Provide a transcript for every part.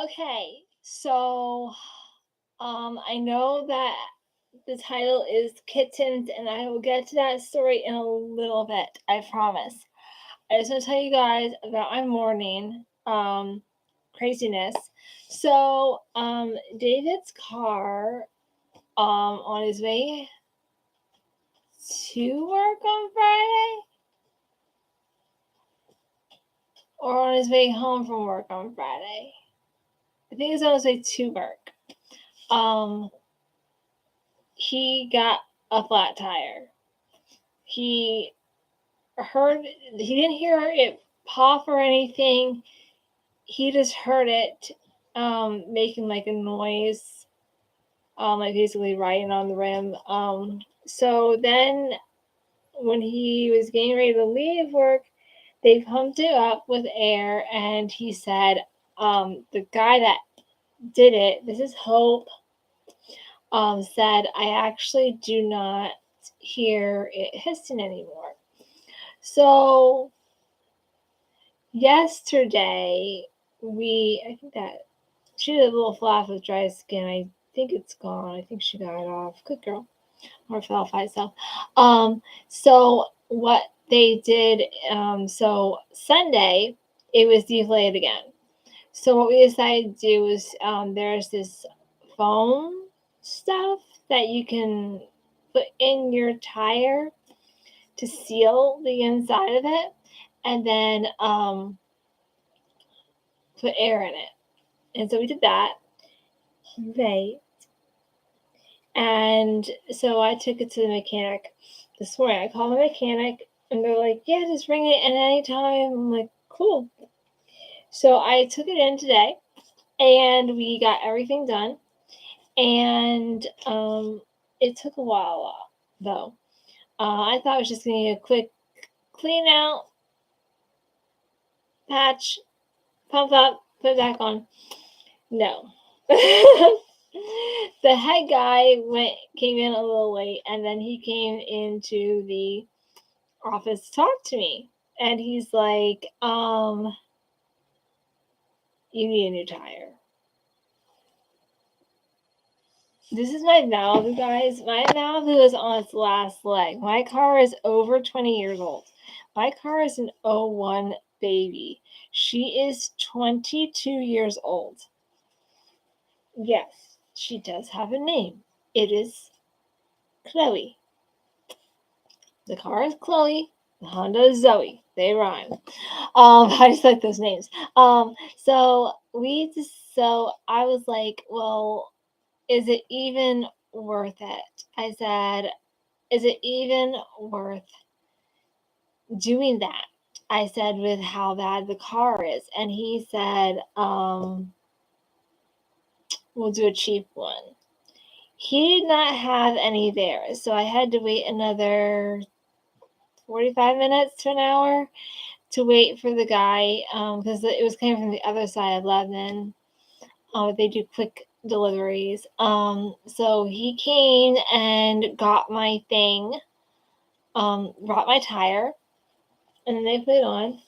Okay, so I know that the title is Kittens, and I will get to that story in a little bit, I promise. I just want to tell you guys about my morning craziness. So, David's car on his way to work on Friday or on his way home from work on Friday. I think it's on his way to work. Um, he got a flat tire. He he didn't hear it pop or anything. He just heard it making like a noise, like basically riding on the rim. So then when he was getting ready to leave work, they pumped it up with air, and he said, the guy that did it, this is Hope, said, I actually do not hear it hissing anymore. So yesterday, I think that she did a little flash with dry skin. I think it's gone. I think she got it off. Good girl. Or fell off by itself. So what they did, so Sunday, it was deflated again. So what we decided to do is there's this foam stuff that you can put in your tire to seal the inside of it, and then put air in it. And so we did that. Right. And so I took it to the mechanic this morning. I called the mechanic, and they're like, yeah, just bring it at any time. I'm like, cool. So I took it in today, and we got everything done. And it took a while, though. I thought it was just going to be a quick clean out, patch, pump up, put it back on. No. The head guy came in a little late, and then he came into the office to talk to me, and he's like, you need a new tire. This is my Malibu, guys. My Malibu is on its last leg. My car is over 20 years old. My car is an 01 baby. She is 22 years old. Yes, she does have a name. It is Chloe. The car is Chloe. The Honda is Zoe. They rhyme. I just like those names. So I was like, well, is it even worth it? I said, is it even worth doing that? I said, with how bad the car is. And he said, we'll do a cheap one. He did not have any there, so I had to wait another 45 minutes to an hour to wait for the guy, because it was coming from the other side of Lebanon. They do quick deliveries. So he came and got my thing, brought my tire, and then they put it on.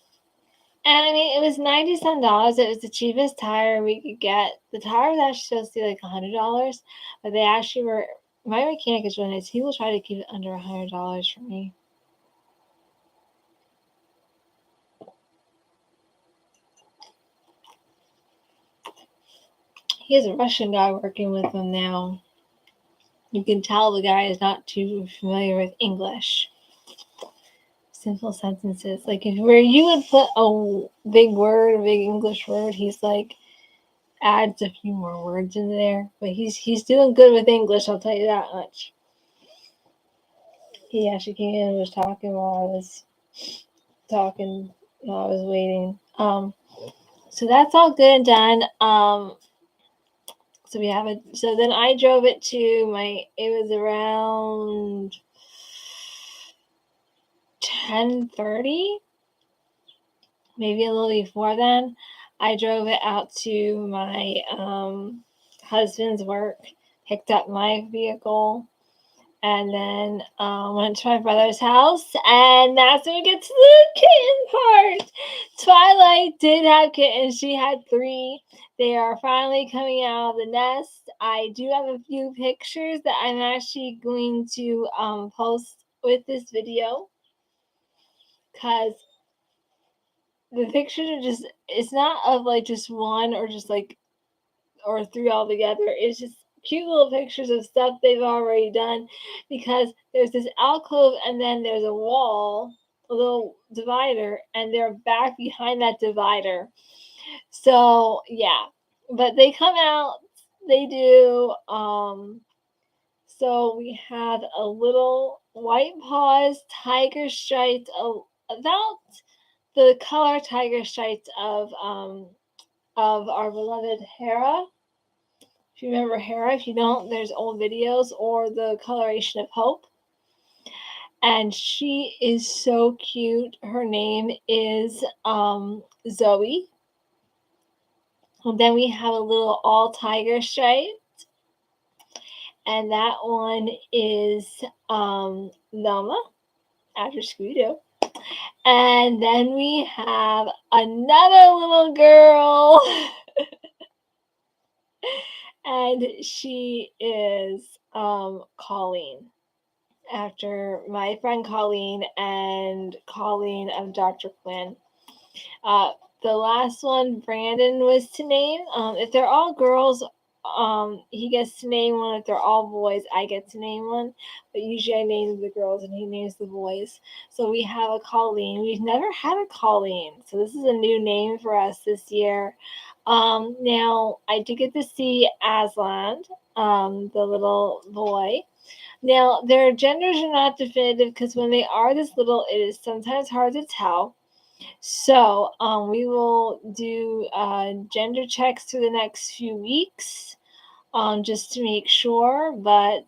And I mean, it was $97. It was the cheapest tire we could get. The tire was actually supposed to be like $100, but they actually were. My mechanic is really nice. He will try to keep it under $100 for me. He has a Russian guy working with him now. You can tell the guy is not too familiar with English. Simple sentences. Like where you would put a big word, a big English word, he's like adds a few more words in there. But he's doing good with English, I'll tell you that much. He actually came in and was talking while I was waiting. So that's all good and done. So we have it. So then I drove it to it was around 10:30, maybe a little before then. I drove it out to my husband's work, picked up my vehicle, And then went to my brother's house, and that's when we get to the kitten part. Twilight did have kittens. She had 3. They are finally coming out of the nest. I do have a few pictures that I'm actually going to post with this video, because the pictures are just, it's not of like just one or just like, or 3 all together. It's just cute little pictures of stuff they've already done, because there's this alcove and then there's a wall, a little divider, and they're back behind that divider. So yeah, but they come out, they do. So we had a little white paws tiger striped, about the color tiger striped of our beloved Hera. If you remember Hera, if you don't, there's old videos, or the coloration of Hope. And she is so cute. Her name is Zoe. And then we have a little all tiger stripe, and that one is Velma, after Scooby-Doo. And then we have another little girl. And she is Colleen, after my friend Colleen and Colleen of Dr. Quinn. The last one, Brandon, was to name. If they're all girls, he gets to name one. If they're all boys, I get to name one. But usually I name the girls and he names the boys. So we have a Colleen. We've never had a Colleen, so this is a new name for us this year. Now, I did get to see Aslan, the little boy. Now, their genders are not definitive, because when they are this little, it is sometimes hard to tell. So we will do gender checks through the next few weeks, just to make sure. But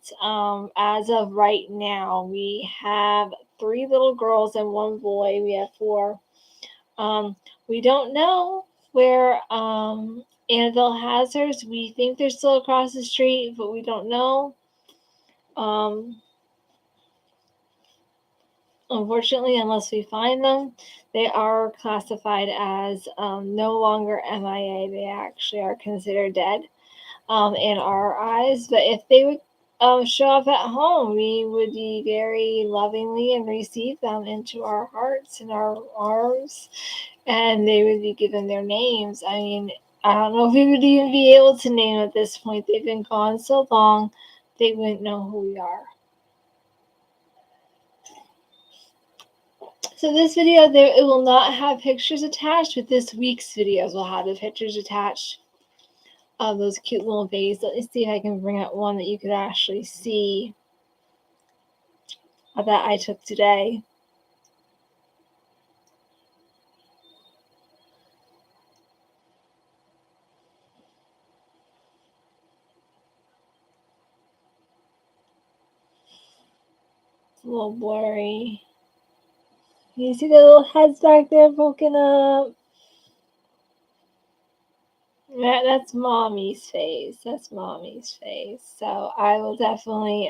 as of right now, we have 3 little girls and 1 boy. We have 4. We don't know where Annabelle has hers. We think they're still across the street, but we don't know. Unfortunately, unless we find them, they are classified as no longer MIA. They actually are considered dead in our eyes. But if they would show up at home, we would be very lovingly and receive them into our hearts and our arms, and they would be given their names. I mean, I don't know if we would even be able to name at this point. They've been gone so long, they wouldn't know who we are. So this video, it will not have pictures attached, but this week's videos will have the pictures attached of those cute little babies. Let me see if I can bring up one that you could actually see that I took today. It's a little blurry. You see the little heads back there poking up? That's mommy's face. That's mommy's face. So I will definitely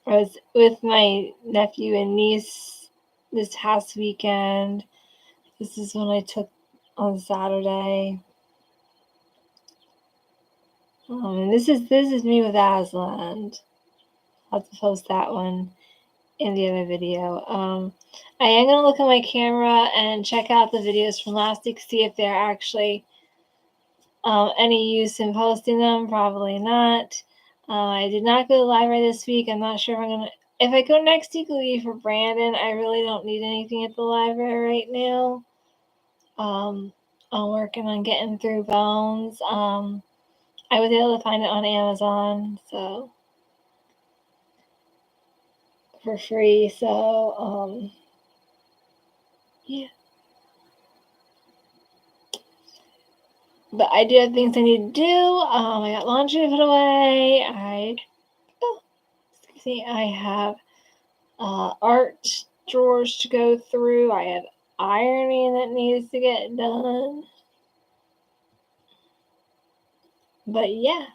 I was with my nephew and niece this past weekend. This is when I took on Saturday. And this is me with Aslan. I'll have to post that one in the other video. I am going to look at my camera and check out the videos from last week, see if they're actually any use in posting them. Probably not. I did not go to the library this week. I'm not sure if I'm going to. If I go next week, it'll be for Brandon. I really don't need anything at the library right now. I'm working on getting through Bones. I was able to find it on Amazon, so for free. So yeah. But I do have things I need to do. I got laundry to put away. I have art drawers to go through. I have ironing that needs to get done. But yeah,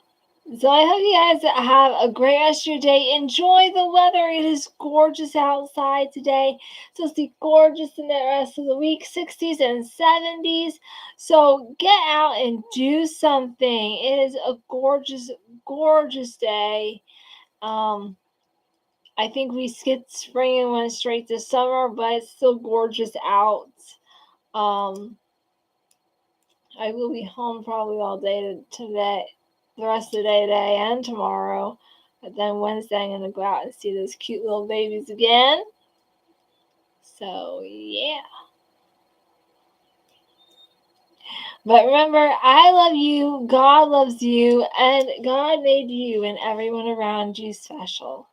So I hope you guys have a great rest of your day. Enjoy the weather. It is gorgeous outside today. So it's be gorgeous in the rest of the week, 60s and 70s. So get out and do something. It is a gorgeous, gorgeous day. I think we skipped spring and went straight to summer, but it's still gorgeous out. I will be home probably all day today, the rest of the day today and tomorrow. But then Wednesday, I'm going to go out and see those cute little babies again. So, yeah. But remember, I love you, God loves you, and God made you and everyone around you special.